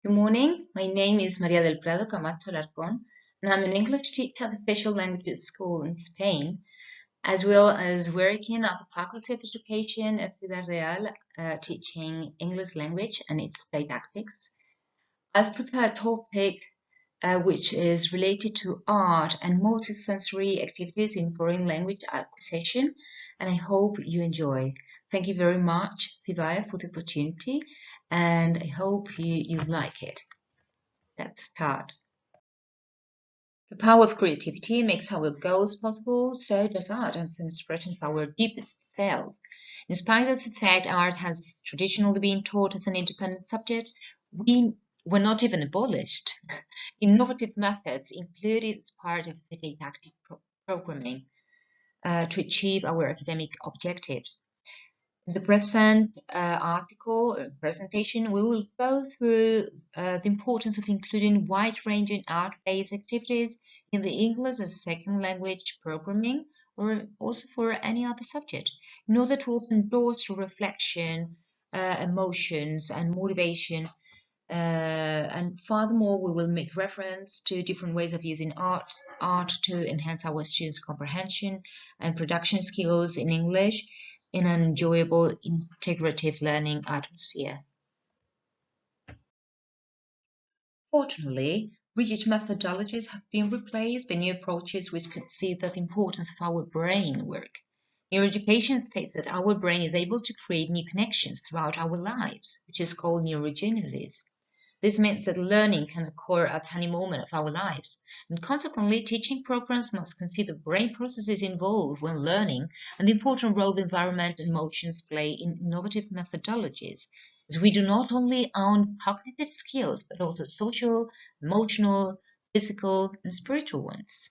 Good morning. My name is Maria del Prado Camacho Larcón, and I'm an English teacher at the Official Languages School in Spain, as well as working at the Faculty of Education at Ciudad Real, teaching English language and its didactics. I've prepared a topic which is related to art and multisensory activities in foreign language acquisition, and I hope you enjoy. Thank you very much, Sivaya, for the opportunity, and I hope you like it. Let's start. The power of creativity makes our goals possible, so does art as an expression of our deepest self. In spite of the fact art has traditionally been taught as an independent subject, we were not even abolished. Innovative methods included as part of the didactic programming to achieve our academic objectives. In the present presentation, we will go through the importance of including wide-ranging art-based activities in the English as a second language programming, or also for any other subject, in order to open doors to reflection, emotions, and motivation. And furthermore, we will make reference to different ways of using art to enhance our students' comprehension and production skills in English in an enjoyable, integrative learning atmosphere. Fortunately, rigid methodologies have been replaced by new approaches which consider the importance of our brain work. Neuroeducation states that our brain is able to create new connections throughout our lives, which is called neurogenesis. This means that learning can occur at any moment of our lives, and consequently, teaching programs must consider brain processes involved when learning and the important role the environment and emotions play in innovative methodologies, as we do not only own cognitive skills, but also social, emotional, physical, and spiritual ones.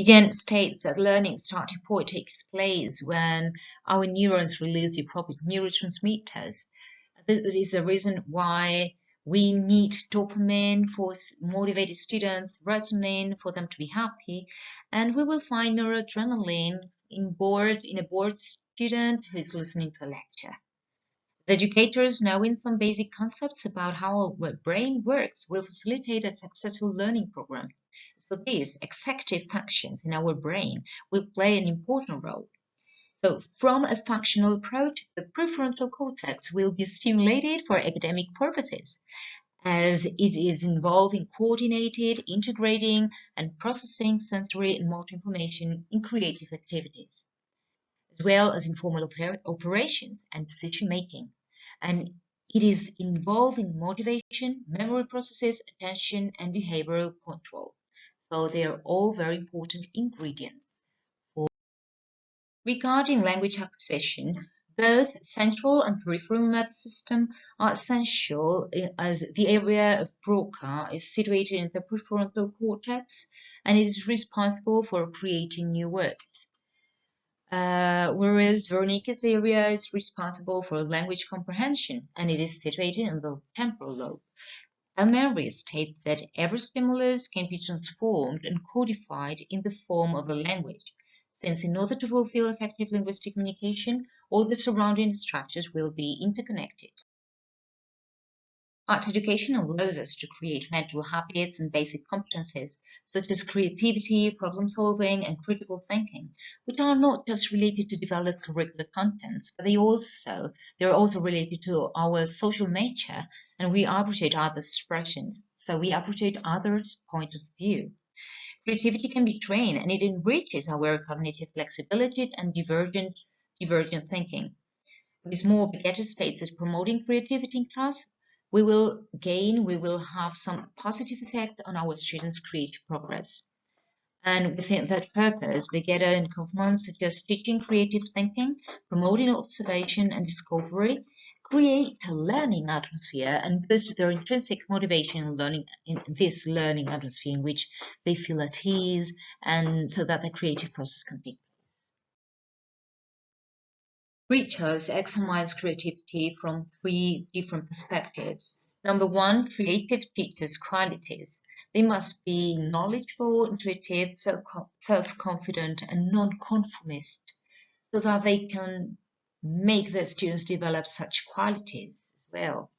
Again, states that learning starting point takes place when our neurons release the appropriate neurotransmitters. This is the reason why we need dopamine for motivated students, serotonin for them to be happy, and we will find noradrenaline in a bored student who is listening to a lecture. The educators knowing some basic concepts about how our brain works will facilitate a successful learning program. So these executive functions in our brain will play an important role. So from a functional approach, the prefrontal cortex will be stimulated for academic purposes, as it is involved in coordinated, integrating, and processing sensory and motor information in creative activities, as well as in formal operations and decision-making. And it is involved in motivation, memory processes, attention, and behavioral control. So they are all very important ingredients. Regarding language acquisition, both central and peripheral nervous system are essential, as the area of Broca is situated in the prefrontal cortex and it is responsible for creating new words. Whereas Wernicke's area is responsible for language comprehension and it is situated in the temporal lobe. Memory states that every stimulus can be transformed and codified in the form of a language, since in order to fulfill effective linguistic communication, all the surrounding structures will be interconnected. Art education allows us to create mental habits and basic competencies, such as creativity, problem solving, and critical thinking, which are not just related to developed curricular contents, but they're also related to our social nature, and we appreciate others' expressions, so we appreciate others' point of view. Creativity can be trained, and it enriches our cognitive flexibility and divergent thinking. With more Begetter states that promoting creativity in class, we will have some positive effects on our students' creative progress. And within that purpose, Begetter and Kaufman suggest teaching creative thinking, promoting observation and discovery, create a learning atmosphere, and boost their intrinsic motivation in this learning atmosphere in which they feel at ease, and so that the creative process can take place. Research examines creativity from 3 different perspectives. Number 1, creative teachers' qualities. They must be knowledgeable, intuitive, self-confident, and non-conformist, so that they can make their students develop such qualities as well.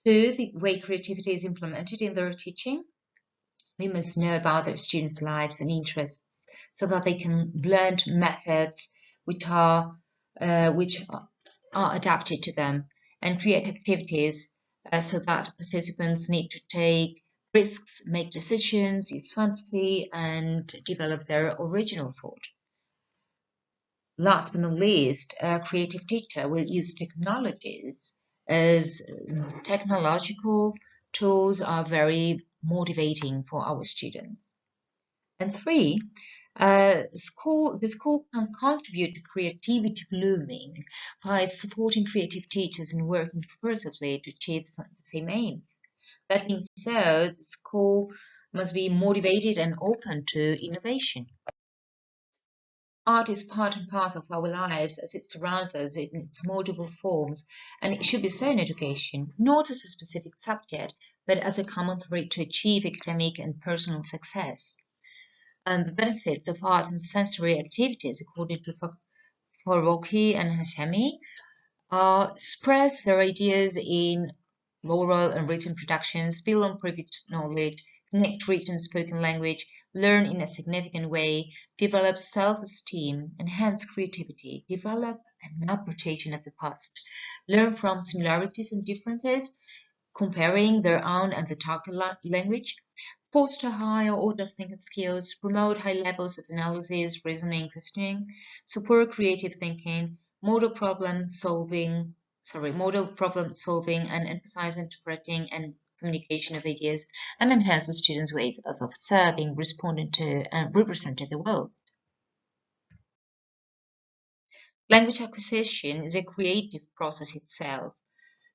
2, the way creativity is implemented in their teaching. They must know about their students' lives and interests so that they can learn methods which are adapted to them, and create activities so that participants need to take risks, make decisions, use fantasy, and develop their original thought. Last but not least, a creative teacher will use technologies, as technological tools are very motivating for our students. And 3, the school can contribute to creativity blooming by supporting creative teachers and working collaboratively to achieve the same aims. That being so, the school must be motivated and open to innovation. Art is part and parcel of our lives as it surrounds us in its multiple forms, and it should be so in education, not as a specific subject, but as a common thread to achieve academic and personal success. And the benefits of art and sensory activities, according to Foroki and Hashemi, express their ideas in oral and written productions, build on previous knowledge, connect written and spoken language, learn in a significant way, develop self-esteem, enhance creativity, develop an appreciation of the past, learn from similarities and differences, comparing their own and the target language, foster higher order thinking skills, promote high levels of analysis, reasoning, questioning, support creative thinking, model problem solving, and emphasize interpreting and communication of ideas, and enhance the students' ways of observing, responding to, and representing the world. Language acquisition is a creative process itself.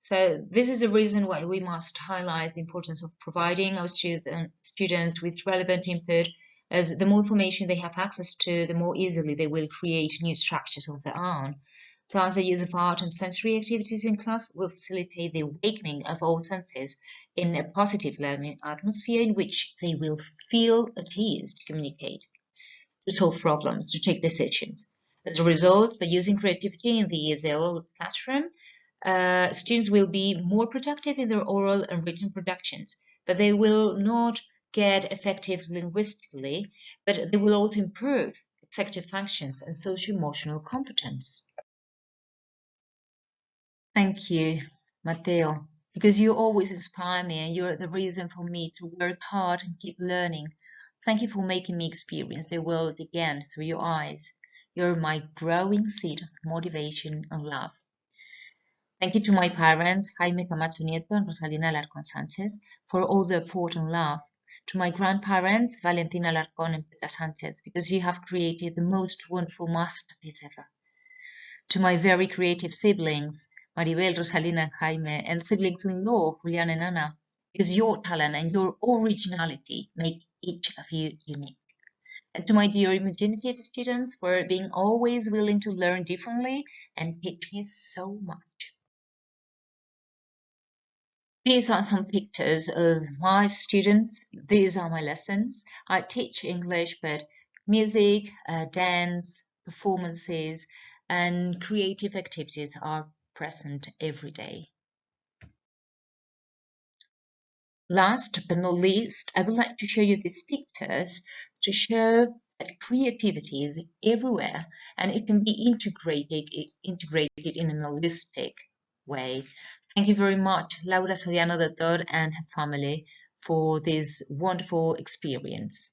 So this is the reason why we must highlight the importance of providing our students with relevant input, as the more information they have access to, the more easily they will create new structures of their own. So as the use of art and sensory activities in class will facilitate the awakening of all senses in a positive learning atmosphere in which they will feel at ease to communicate, to solve problems, to take decisions. As a result, by using creativity in the ESL classroom, students will be more productive in their oral and written productions, but they will not get effective linguistically, but they will also improve executive functions and social-emotional competence. Thank you, Matteo, because you always inspire me and you're the reason for me to work hard and keep learning. Thank you for making me experience the world again through your eyes. You're my growing seed of motivation and love. Thank you to my parents, Jaime Camacho Nieto and Rosalina Alarcón Sánchez, for all the effort and love. To my grandparents, Valentina Alarcón and Petra Sánchez, because you have created the most wonderful masterpiece ever. To my very creative siblings, Maribel, Rosalina, and Jaime, and siblings-in-law, Julian and Anna, because your talent and your originality make each of you unique. And to my dear imaginative students for being always willing to learn differently and teach me so much. These are some pictures of my students. These are my lessons. I teach English, but music, dance, performances, and creative activities are present every day. Last but not least, I would like to show you these pictures to show that creativity is everywhere and it can be integrated in a holistic way. Thank you very much, Laura Soriano Doctor and her family, for this wonderful experience.